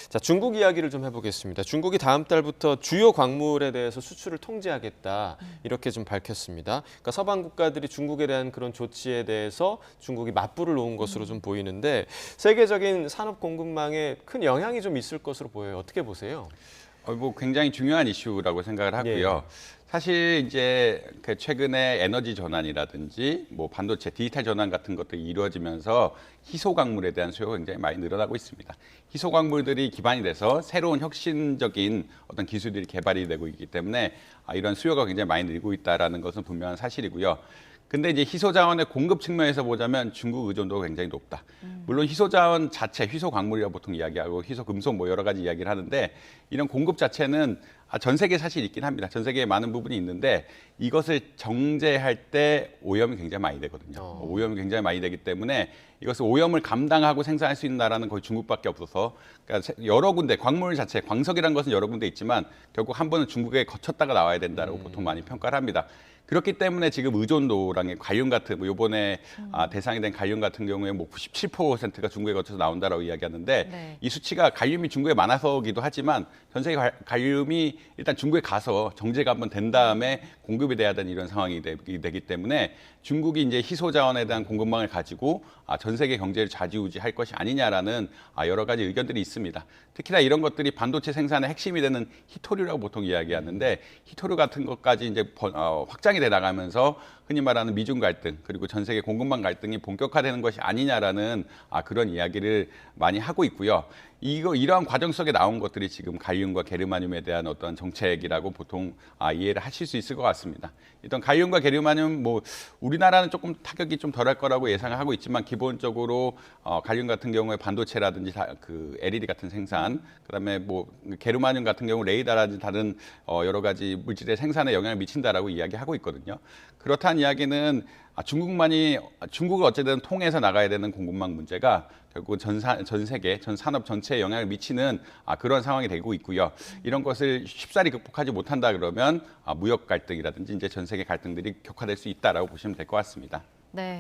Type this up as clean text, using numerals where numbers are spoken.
자, 중국 이야기를 좀 해보겠습니다. 중국이 다음 달부터 주요 광물에 대해서 수출을 통제하겠다 이렇게 좀 밝혔습니다. 그러니까 서방 국가들이 중국에 대한 그런 조치에 대해서 중국이 맞불을 놓은 것으로 좀 보이는데 세계적인 산업 공급망에 큰 영향이 좀 있을 것으로 보여요. 어떻게 보세요? 뭐 굉장히 중요한 이슈라고 생각을 하고요. 사실 이제 그 최근에 에너지 전환이라든지 뭐 반도체, 디지털 전환 같은 것들이 이루어지면서 희소 광물에 대한 수요가 굉장히 많이 늘어나고 있습니다. 희소 광물들이 기반이 돼서 새로운 혁신적인 어떤 기술들이 개발이 되고 있기 때문에 이런 수요가 굉장히 많이 늘고 있다라는 것은 분명한 사실이고요. 근데 이제 희소 자원의 공급 측면에서 보자면 중국 의존도가 굉장히 높다. 물론 희소 자원 자체, 희소 광물이라고 보통 이야기하고 희소 금속 뭐 여러 가지 이야기를 하는데 이런 공급 자체는 전 세계에 사실 있긴 합니다. 전 세계에 많은 부분이 있는데 이것을 정제할 때 오염이 굉장히 많이 되거든요. 오염이 굉장히 많이 되기 때문에 이것을 오염을 감당하고 생산할 수 있는 나라는 거의 중국밖에 없어서 그러니까 여러 군데 광물 자체, 광석이라는 것은 여러 군데 있지만 결국 한 번은 중국에 거쳤다가 나와야 된다고 보통 많이 평가를 합니다. 그렇기 때문에 지금 의존도랑의 관련 같은 뭐 이번에 대상이 된 관련 같은 경우에 뭐 97%가 중국에 거쳐서 나온다라고 이야기하는데 네. 이 수치가 갈륨이 중국에 많아서기도 하지만 전 세계 갈륨이 일단 중국에 가서 정제가 한번 된 다음에 공급이 돼야 되는 이런 상황이 되기 때문에 중국이 이제 희소 자원에 대한 공급망을 가지고 전 세계 경제를 좌지우지할 것이 아니냐라는 여러 가지 의견들이 있습니다. 특히나 이런 것들이 반도체 생산의 핵심이 되는 히토류라고 보통 이야기하는데 히토류 같은 것까지 이제 확장이 돼 나가면서 흔히 말하는 미중 갈등 그리고 전 세계 공급망 갈등이 본격화되는 것이 아니냐라는 그런 이야기를 많이 하고 있고요. 이러한 과정 속에 나온 것들이 지금 갈륨과 게르마늄에 대한 어떤 정책이라고 보통 이해를 하실 수 있을 것 같습니다. 일단 갈륨과 게르마늄 뭐 우리나라는 조금 타격이 좀 덜할 거라고 예상을 하고 있지만 기본적으로 갈륨 같은 경우에 반도체라든지 그 LED 같은 생산, 그다음에 뭐 게르마늄 같은 경우 레이더라든지 다른 여러 가지 물질의 생산에 영향을 미친다라고 이야기하고 있거든요. 그렇다는 이야기는 중국을 어쨌든 통해서 나가야 되는 공급망 문제가 결국 전 세계, 전 산업 전체에 영향을 미치는 그런 상황이 되고 있고요. 이런 것을 쉽사리 극복하지 못한다 그러면 무역 갈등이라든지 이제 전 세계 갈등들이 격화될 수 있다라고 보시면 될 것 같습니다. 네.